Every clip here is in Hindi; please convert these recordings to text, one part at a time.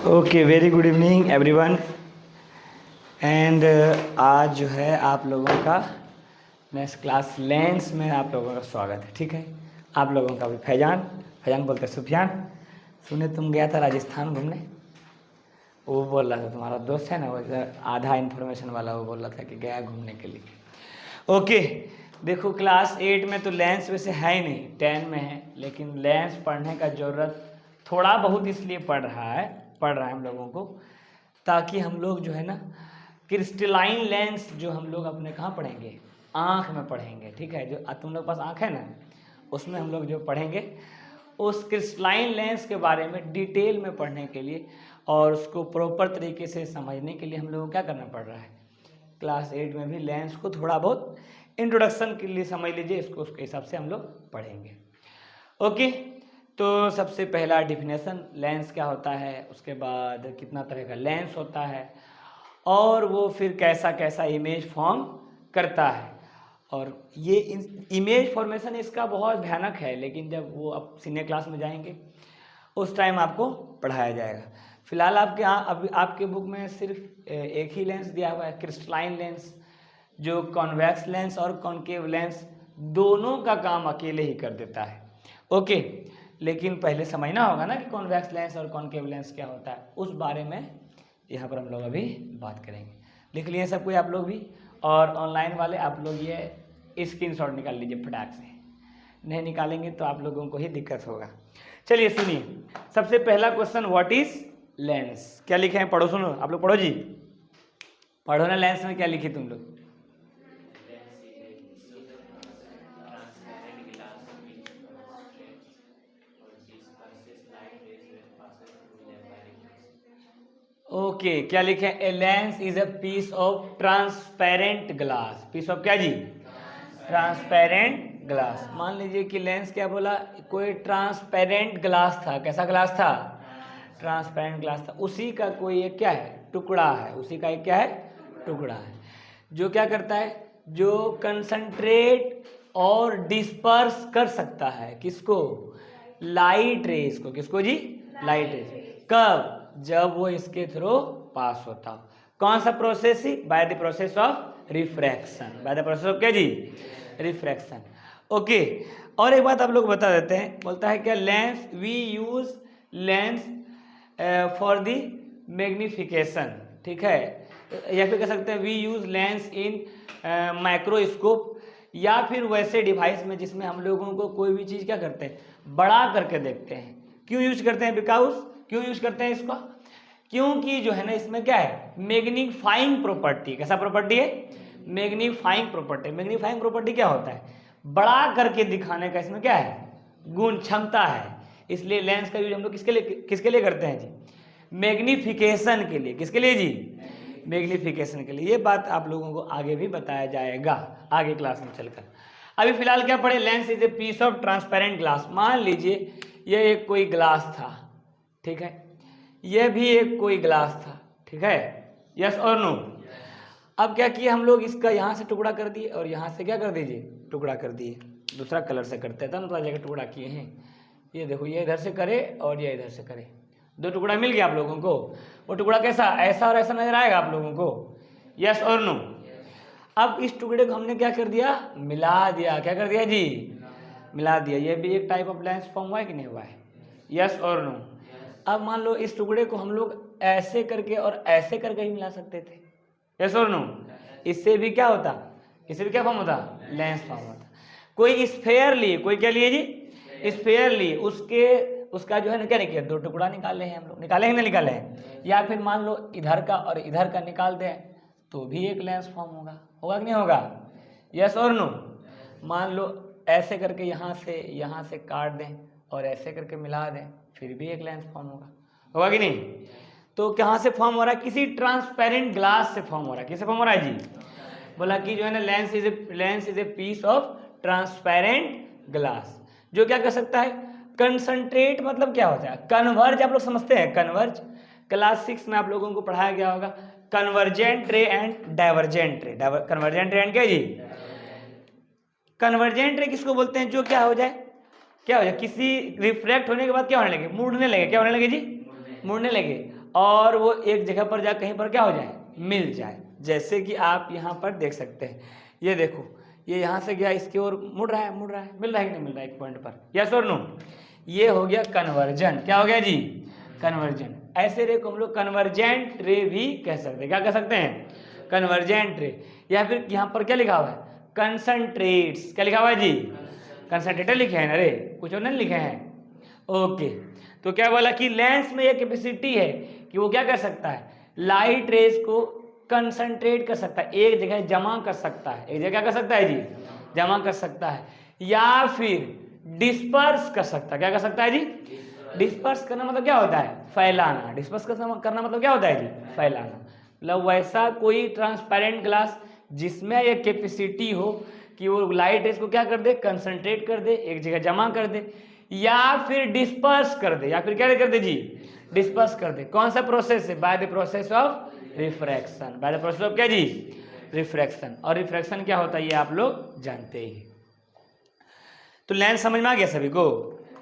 Okay, very good evening everyone. And आज जो है आप लोगों का नेक्स्ट क्लास लेंस में आप लोगों का स्वागत है। ठीक है, आप लोगों का भी फैजान बोलते सुफियान। सुने तुम गया था राजस्थान घूमने, वो बोल रहा था तुम्हारा दोस्त है ना, वो आधा इन्फॉर्मेशन वाला, वो बोल रहा था कि गया घूमने के लिए। ओके, देखो क्लास 8 में तो लेंस वैसे है ही नहीं, 10 में है, लेकिन लेंस पढ़ने का ज़रूरत थोड़ा बहुत इसलिए पड़ रहा है हम लोगों को, ताकि हम लोग जो है ना क्रिस्टलाइन लेंस जो हम लोग अपने कहाँ पढ़ेंगे, आँख में पढ़ेंगे। ठीक है, जो तुम लोग पास आँख है ना, उसमें हम लोग जो पढ़ेंगे उस क्रिस्टलाइन लेंस के बारे में डिटेल में पढ़ने के लिए और उसको प्रॉपर तरीके से समझने के लिए हम लोगों को क्या करना पड़ रहा है, क्लास 8 में भी लेंस को थोड़ा बहुत इंट्रोडक्शन के लिए समझ लीजिए, इसको उसके हिसाब से हम लोग पढ़ेंगे। ओके, तो सबसे पहला डिफिनेशन लेंस क्या होता है, उसके बाद कितना तरह का लेंस होता है और वो फिर कैसा कैसा इमेज फॉर्म करता है। और ये इमेज फॉर्मेशन इसका बहुत भयानक है, लेकिन जब वो आप सीनियर क्लास में जाएंगे उस टाइम आपको पढ़ाया जाएगा। फिलहाल आपके अभी आपके बुक में सिर्फ एक ही लेंस दिया हुआ है, क्रिस्टलाइन लेंस, जो कॉन्वेक्स लेंस और कॉन्केव लेंस दोनों का काम अकेले ही कर देता है। ओके, लेकिन पहले समझना होगा ना कि कॉन्वेक्स लेंस और कॉन्केव लेंस क्या होता है, उस बारे में यहाँ पर हम लोग अभी बात करेंगे। लिख लिए सब कोई आप लोग भी, और ऑनलाइन वाले आप लोग ये स्क्रीनशॉट निकाल लीजिए फटाक से, नहीं निकालेंगे तो आप लोगों को ही दिक्कत होगा। चलिए सुनिए, सबसे पहला क्वेश्चन, व्हाट इज लेंस। क्या लिखे हैं, पढ़ो, सुनो आप लोग, पढ़ो जी, पढ़ो ना। लेंस में क्या लिखे तुम लोग? ओके, क्या लिखे? A lens is a piece of transparent glass. Piece of क्या जी? Transparent glass. मान लीजिए कि लेंस क्या बोला, कोई ट्रांसपेरेंट ग्लास था। कैसा ग्लास था? ट्रांसपेरेंट ग्लास था। उसी का कोई एक क्या है, टुकड़ा है। उसी का एक क्या है, टुकड़ा है, जो क्या करता है, जो कंसंट्रेट और डिस्पर्स कर सकता है किसको? लाइट रेस को। किसको जी? Light rays. कब? जब वो इसके थ्रू पास होता हो। कौन सा process he? By the process of refraction. By the process of क्या जी? रिफ्रैक्शन। ओके, और एक बात आप लोग बता देते हैं, बोलता है क्या, lens we use lens for the magnification. ठीक है, या फिर कह सकते हैं we use lens in microscope, या फिर वैसे डिवाइस में जिसमें हम लोगों को कोई भी चीज़ क्या करते हैं, बड़ा करके देखते हैं। क्यों यूज करते हैं? बिकॉज क्यों यूज करते हैं इसको? क्योंकि जो है ना इसमें क्या है, मैग्नीफाइंग प्रॉपर्टी। कैसा प्रॉपर्टी है? Magnifying property. मैग्नीफाइंग प्रॉपर्टी क्या होता है? बड़ा करके दिखाने का इसमें क्या है, गुण, क्षमता है। इसलिए लेंस का यूज हम लोग किसके लिए करते हैं जी? मैग्निफिकेशन के लिए। किसके लिए जी? मैग्निफिकेशन के लिए। ये बात आप लोगों को आगे भी बताया जाएगा, आगे क्लास में चलकर। अभी फिलहाल क्या पढ़े? Lens is a piece of transparent glass. मान लीजिए ये एक कोई ग्लास था, ठीक है, यह भी एक कोई ग्लास था, ठीक है, यस और नो। अब क्या किया हम लोग, इसका यहाँ से टुकड़ा कर दिए और यहाँ से क्या कर दीजिए, टुकड़ा कर दिए। दूसरा कलर से करते हैं, मतलब जगह टुकड़ा किए हैं। ये देखो, ये इधर से करे और ये इधर से करे, दो टुकड़ा मिल गया आप लोगों को। वो टुकड़ा कैसा, ऐसा और ऐसा नजर आएगा आप लोगों को, यस और नो। अब इस टुकड़े को हमने क्या कर दिया, मिला दिया। क्या कर दिया जी? मिला दिया। ये भी एक टाइप ऑफ लेंस फॉर्म हुआ है कि नहीं हुआ है, यस और नो। अब मान लो इस टुकड़े को हम लोग ऐसे करके और ऐसे करके ही मिला सकते थे, यस और नो। इससे भी क्या होता, इससे भी क्या फॉर्म होता, लेंस फॉर्म होता। कोई स्फेयर लिए, कोई क्या लिए जी? स्फेयर लिए, उसका जो है ना क्या नहीं किया, दो टुकड़ा निकाले हैं हम लोग, निकाले हैं ना, निकाले हैं। या फिर मान लो इधर का और इधर का निकाल दें तो भी एक लेंस फॉर्म होगा, होगा कि नहीं होगा, यस और नो। मान लो ऐसे करके यहाँ से काट दें और ऐसे करके मिला दें, फिर भी एक लेंस फॉर्म होगा, होगा कि नहीं। तो कहाँ से फॉर्म हो रहा है? किसी ट्रांसपेरेंट ग्लास से फॉर्म हो रहा है। किससे फॉर्म हो रहा है जी? बोला कि जो है ना lens is a piece of transparent glass, जो क्या कर सकता है, कंसंट्रेट, मतलब क्या होता है, कन्वर्ज। आप लोग समझते हैं कन्वर्ज, क्लास 6 में आप लोगों को पढ़ाया गया होगा, कन्वर्जेंट रे एंड डाइवर्जेंट रे। कन्वर्जेंट रे एंड क्या जी? कन्वर्जेंट रे किसको बोलते हैं? जो क्या हो जाए, क्या हो जाए, किसी रिफ्लेक्ट होने के बाद क्या होने लगे, मुड़ने लगे। क्या होने लगे जी? मुड़ने लगे। और वो एक जगह पर जा कहीं पर क्या हो जाए, मिल जाए। जैसे कि आप यहाँ पर देख सकते हैं, ये देखो ये यहाँ से गया इसकी ओर मुड़ रहा है, मिल रहा है कि नहीं मिल रहा है एक पॉइंट पर, यस और नो। ये हो गया कन्वर्जन। क्या हो गया जी, कन्वर्जन। ऐसे रे को हम लोग कन्वर्जेंट रे भी कह सकते हैं। क्या कह सकते हैं, कन्वर्जेंट रे। या फिर यहाँ पर क्या लिखा हुआ है, कंसंट्रेट्स। क्या लिखा हुआ है जी, कंसंट्रेटर लिखे हैं ना रे, कुछ और नहीं लिखे हैं। ओके, तो क्या बोला कि लेंस में ये कैपेसिटी है कि वो क्या कर सकता है, लाइट रेज को कंसंट्रेट कर सकता है, एक जगह जमा कर सकता है। एक जगह क्या कर सकता है जी, जमा कर सकता है, या फिर डिस्पर्स कर सकता है। क्या कर सकता है जी, डिस्पर्स करना मतलब क्या होता है, फैलाना। डिस्पर्स करना मतलब क्या होता है जी, फैलाना। मतलब वैसा कोई ट्रांसपेरेंट ग्लास जिसमें ये कैपेसिटी हो कि वो लाइट रेज को क्या कर दे, कंसंट्रेट कर दे, एक जगह जमा कर दे, या फिर डिस्पर्स कर दे। या फिर क्या कर दे जी, डिस्पर्स कर दे। कौन सा प्रोसेस है, by the process of refraction. By the process of क्या जी, रिफ्रैक्शन। और रिफ्रैक्शन क्या होता है ये आप लोग जानते ही। तो लेंस समझ में आ गया सभी को।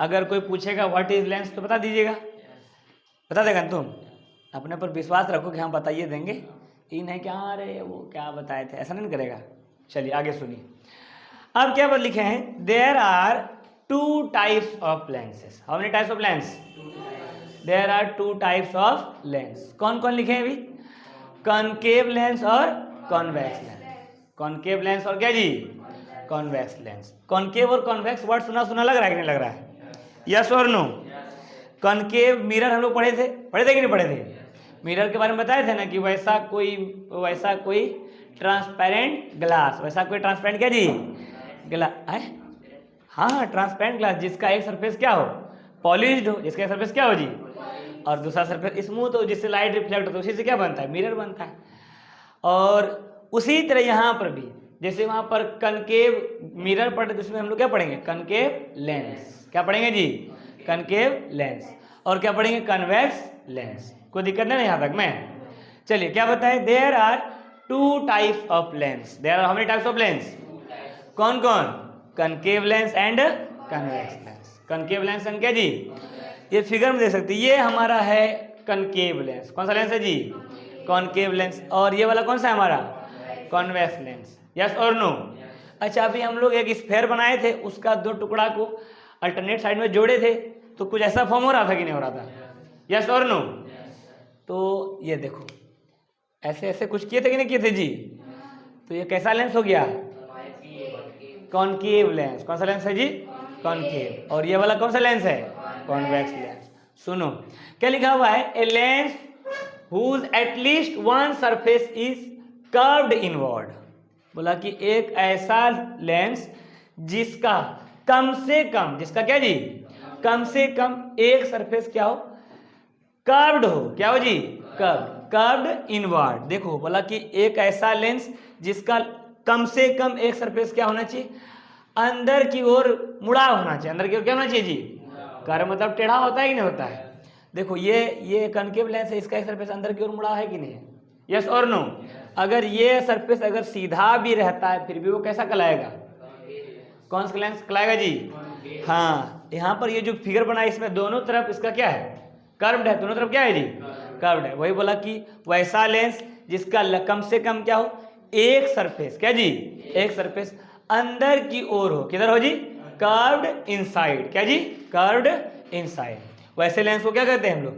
अगर कोई पूछेगा व्हाट इज लेंस तो बता दीजिएगा, बता देगा तुम। अपने पर विश्वास रखो कि हम बताइए देंगे, ये नहीं कि हाँ अरे वो क्या बताए थे, ऐसा नहीं करेगा। चलिए आगे सुनिए। अब क्या पर लिखे हैं, there are two types of lenses. How many types of lens, there are two types of lens. कौन कौन लिखे हैं अभी, कॉनकेव लेंस और कॉन्वेक्स लेंस। कॉनकेव लेंस और क्या जी, कॉन्वेक्स लेंस। कॉनकेव और कॉन्वेक्स वर्ड सुना सुना लग रहा है कि नहीं लग रहा है, यस और नो। कॉनकेव मिरर हम लोग पढ़े थे कि नहीं पढ़े थे, मिरर के बारे में बताए थे ना कि वैसा कोई ट्रांसपेरेंट ग्लास, वैसा कोई ट्रांसपेरेंट क्या जी, ग्लास है। हाँ, ट्रांसपेरेंट ग्लास जिसका एक सरफेस क्या हो, पॉलिश्ड हो, जिसका एक सरफेस क्या हो जी, और दूसरा सरफेस स्मूथ हो, जिससे लाइट रिफ्लेक्ट होता है, उसी से क्या बनता है, मिरर बनता है। और उसी तरह यहाँ पर भी, जैसे वहाँ पर कनकेव मिरर पढ़े तो उसमें हम लोग क्या पढ़ेंगे, कनकेव लेंस। क्या पढ़ेंगे जी, कनकेव लेंस। और क्या पढ़ेंगे, कन्वेक्स लेंस। कोई दिक्कत नहीं यहाँ तक में। चलिए क्या बताए, there are two types of lens. There are how many types of lens, कौन कौन, concave lens and convex lens. Concave lens and क्या जी, ये फिगर में देख सकते हैं, ये हमारा है कनकेव लेंस। कौन सा लेंस है जी, कॉनकेव लेंस। और ये वाला कौन सा है हमारा, कॉन्वेक्स लेंस। यस और नो। अच्छा, अभी हम लोग एक स्फेयर बनाए थे, उसका दो टुकड़ा को अल्टरनेट साइड में जोड़े थे, तो कुछ ऐसा फॉर्म हो रहा था कि नहीं हो रहा था, यस और नो। तो ये देखो ऐसे ऐसे कुछ किए थे कि नहीं किए थे जी। तो ये कैसा लेंस हो गया, कॉनकेव लेंस। कौन सा लेंस है जी, कॉनकेव। और ये वाला कौन सा लेंस है, कॉन्वेक्स लेंस। सुनो क्या लिखा हुआ है, a lens whose at least one surface is curved inward। बोला कि एक ऐसा लेंस जिसका कम से कम, जिसका क्या जी, कम से कम एक सरफेस क्या हो, कर्व्ड हो। क्या हो जी, कर्व्ड इनवर्ड। देखो बोला कि एक ऐसा लेंस जिसका कम से कम एक सरफेस क्या होना चाहिए, अंदर की ओर मुड़ा होना चाहिए। अंदर की ओर क्या होना चाहिए जी, कर्व मतलब टेढ़ा होता है कि नहीं होता है। देखो ये कनकेव लेंस है, इसका एक सरफेस अंदर की ओर मुड़ा है कि नहीं है, यस और नो। अगर ये सरफेस अगर सीधा भी रहता है फिर भी वो कैसा कहलाएगा, कौन सा लेंस कहलाएगा जी। हाँ, यहाँ पर ये जो फिगर बना है इसमें दोनों तरफ इसका क्या है, कर्व्ड है, दोनों तरफ क्या है जी, कर्व्ड है। वही बोला कि वैसा लेंस जिसका कम से कम क्या हो, एक सरफेस क्या जी, एक सरफेस अंदर की ओर हो। किधर हो जी, कर्व्ड इनसाइड। क्या जी, कर्व्ड इनसाइड। वैसे लेंस को क्या कहते हैं हम लोग,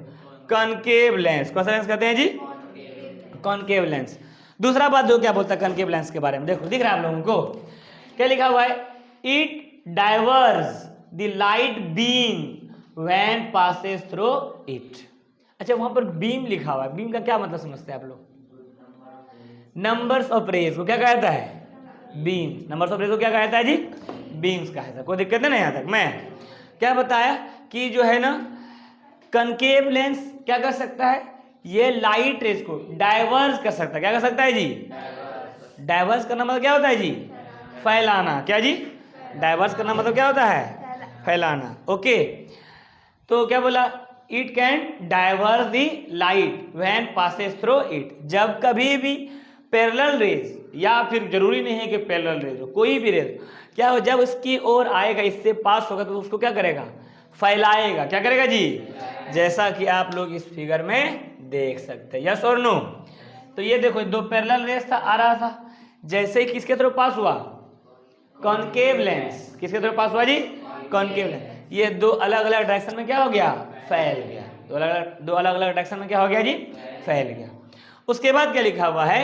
कॉनकेव लेंस। कौन सा लेंस कहते हैं जी, कॉनकेव लेंस। दूसरा बात जो क्या बोलता है कॉनकेव लेंस के बारे में, देखो दिख रहा है आप लोगों को, क्या लिखा हुआ है, it diverse the light beam when passes through it. अच्छा, वहां पर बीम लिखा हुआ है, बीम का क्या मतलब समझते हैं आप लोग, नंबर्स ऑफ रेज को क्या कहता है, बीम्स। नंबर्स ऑफ रेज को क्या कहता है जी, बीम्स कहता है। कोई दिक्कत नहीं यहाँ तक। मैं क्या बताया कि जो है ना कनकेव लेंस क्या कर सकता है, ये लाइट रेज को डाइवर्स कर सकता है। क्या कर सकता है जी, डाइवर्स करना मतलब क्या होता है जी, फैलाना। क्या जी, डाइवर्स करना मतलब क्या होता है, फैलाना। ओके, तो क्या बोला, it can diverse the light when passes through it. जब कभी भी पैरेलल रेज, या फिर जरूरी नहीं है कि पैरेलल रेज हो, कोई भी रेज क्या हो, जब इसकी ओर आएगा, इससे पास होगा तो उसको क्या करेगा, फैलाएगा। क्या करेगा जी? जैसा कि आप लोग इस फिगर में देख सकते हैं। यस और नो? तो ये देखो दो पैरेलल रेस था, आ रहा था, जैसे ही किसके थ्रू पास हुआ? Concave lens. किसके थ्रू पास हुआ जी? Concave lens. ये दो अलग अलग डायरेक्शन में क्या हो गया? फैल गया। दो अलग अलग डायरेक्शन में क्या हो गया जी? फैल गया। उसके बाद क्या लिखा हुआ है?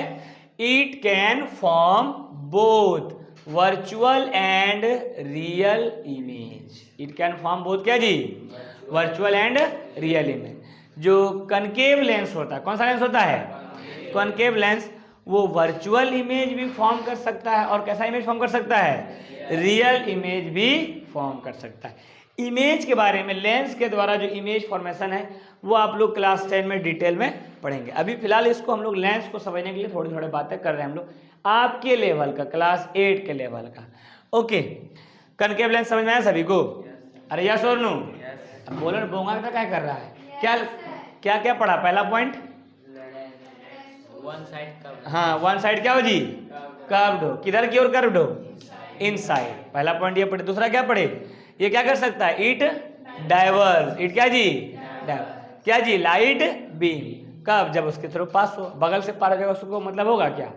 It can form both virtual and real image. It can form both क्या जी? Virtual and real image. जो कनकेव लेंस होता है, कौन सा लेंस होता है? कॉनकेव लेंस, वो वर्चुअल इमेज भी फॉर्म कर सकता है और कैसा इमेज फॉर्म कर सकता है? रियल इमेज भी फॉर्म कर सकता है। इमेज के बारे में, लेंस के द्वारा जो इमेज फॉर्मेशन है वो आप लोग क्लास 10 में डिटेल में पढ़ेंगे। अभी फिलहाल इसको हम लोग लेंस को समझने के लिए थोड़ी थोड़ी बातें कर रहे हैं हम लोग, आपके लेवल का, क्लास 8 के लेवल का। ओके, कनकेव लेंस समझ में आया सभी को? अरे यस और नो? अब बोलो बोंगा क्या कर रहा है? क्या क्या क्या पढ़ा? पहला पॉइंट वन साइड कर्व। हाँ, वन साइड क्या हो जी? कर्व्ड हो। किधर की ओर कर्व्ड हो? इनसाइड। पहला पॉइंट ये पढ़े। दूसरा क्या पढ़े? ये क्या कर सकता है? It diverse. इट क्या जी? क्या जी? Light beam. कब? जब उसके थ्रू पास हो। बगल से पार हो जाएगा उसको मतलब होगा क्या?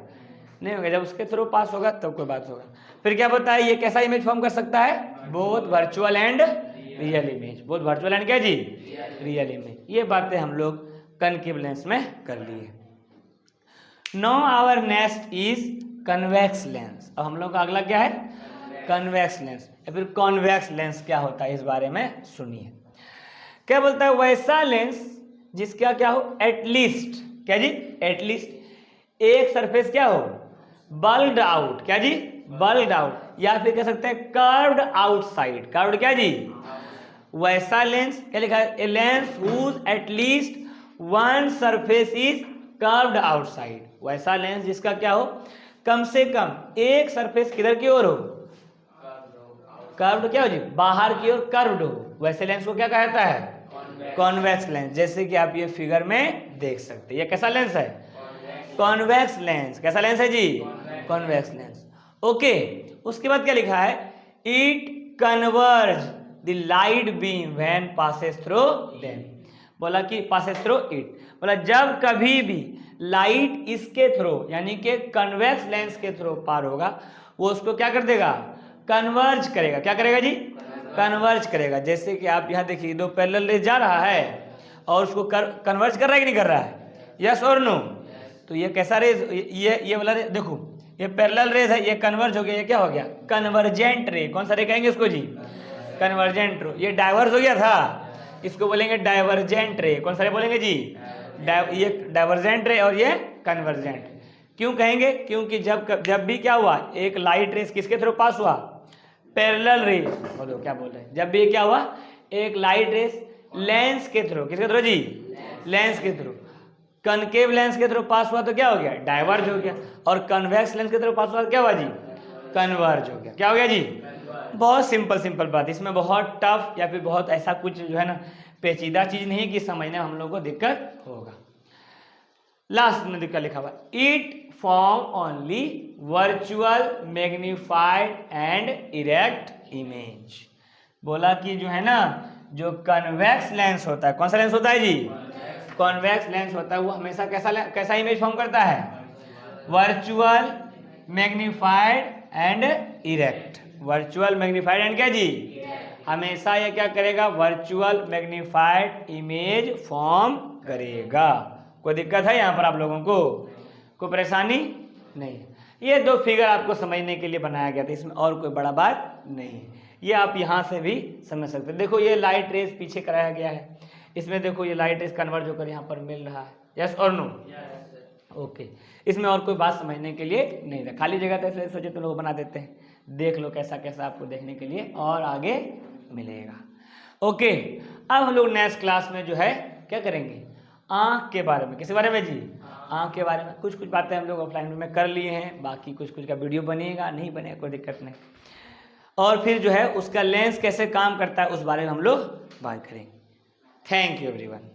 नहीं होगा। जब उसके थ्रू पास होगा तब कोई बात होगा। फिर क्या बताया? ये कैसा इमेज फॉर्म कर सकता है? Both virtual and real image. Both virtual and क्या जी? Real image. ये बातें हम लोग कनकेव लेंस में कर लिए। Now our next is convex lens। अब हम लोग का अगला क्या है? Convex lens. या फिर कॉन्वेक्स लेंस क्या होता है इस बारे में सुनिए। क्या बोलता है? वैसा लेंस जिसका क्या हो? एटलीस्ट क्या जी? एटलीस्ट एक सरफेस क्या हो? Bulged out. क्या जी? Blood out. या फिर कह सकते हैं कर्व्ड आउटसाइड। कर्व्ड क्या जी? वैसा लेंस। क्या लिखा है? A lens whose at least one surface is curved outside. वैसा लेंस जिसका क्या हो? कम से कम एक सरफेस किधर की ओर हो? कर्व्ड क्या हो जी? बाहर की ओर कर्व्ड हो। वैसे लेंस को क्या कहता है? Convex lens. जैसे कि आप ये फिगर में देख सकते हैं। ये कैसा लेंस है? Convex lens. कैसा लेंस है जी? Convex lens. ओके, उसके बाद क्या लिखा है? It converge the light beam when passes through them. बोला कि पासेस थ्रू इट, बोला जब कभी भी लाइट इसके थ्रू यानी कि कन्वेक्स लेंस के थ्रू पार होगा, वो उसको क्या कर देगा? कन्वर्ज करेगा। क्या करेगा जी? कन्वर्ज करेगा। जैसे कि आप यहाँ देखिए, दो पैरेलल रेज जा रहा है और उसको कन्वर्ज कर रहा है कि नहीं कर रहा है? यस और नो? तो ये कैसा रेज? ये वाला रेज देखो, ये पैरेलल रेज है, ये कन्वर्ज हो गया। ये क्या हो गया? कन्वर्जेंट रे। कौन सा रे कहेंगे इसको जी? कन्वर्जेंट रे। ये डाइवर्स हो गया था, इसको बोलेंगे डाइवर्जेंट रे। कौन सा रे बोलेंगे जी? ये डाइवर्जेंट रे और ये कन्वर्जेंट। क्यों कहेंगे? क्योंकि जब भी क्या हुआ? एक लाइट रेस किसके थ्रू पास हुआ? पैरेलल रे। बोलो क्या बोल रहे हैं? जब भी क्या हुआ? एक लाइट रेस लेंस के थ्रू, किसके थ्रू जी? लेंस के थ्रू। कनकेव लेंस के थ्रू पास हुआ तो क्या हो गया? डाइवर्ज हो गया। और कन्वेक्स लेंस के थ्रू पास हुआ तो क्या हुआ जी? कन्वर्ज हो गया। क्या हो गया जी? बहुत सिंपल बात। इसमें बहुत टफ या फिर बहुत ऐसा कुछ जो है ना पेचीदा चीज नहीं कि समझने हम लोग को दिक्कत होगा। लास्ट में दिक्कत लिखा हुआ, it form only virtual magnified and erect image. बोला कि जो है ना, जो कन्वेक्स लेंस होता है, कौन सा लेंस होता है जी? कॉन्वेक्स लेंस होता है, वो हमेशा कैसा इमेज फॉर्म करता है? Virtual magnified and erect. Virtual magnified and क्या जी? हमेशा ये क्या करेगा? वर्चुअल मैग्नीफाइड इमेज फॉर्म करेगा। कोई दिक्कत है यहाँ पर आप लोगों को? कोई परेशानी नहीं? ये दो फिगर आपको समझने के लिए बनाया गया था, इसमें और कोई बड़ा बात नहीं है। ये आप यहाँ से भी समझ सकते हैं। देखो ये लाइट रेस पीछे कराया गया है, इसमें देखो ये लाइट रेस कन्वर्ज होकर यहाँ पर मिल रहा है। यस और नो? ओके, इसमें और कोई बात समझने के लिए नहीं था। खाली जगह तो ऐसे सोचे तो लोग बना देते हैं। देख लो कैसा कैसा आपको देखने के लिए और आगे मिलेगा। ओके, अब हम लोग नेक्स्ट क्लास में जो है क्या करेंगे? आँख के बारे में। किस बारे में जी? आँख के बारे में। कुछ बातें हम लोग ऑफलाइन में कर लिए हैं, बाकी कुछ का वीडियो बनेगा, नहीं बनेगा कोई दिक्कत नहीं। और फिर जो है उसका लेंस कैसे काम करता है उस बारे में हम लोग बात करेंगे। Thank you everyone.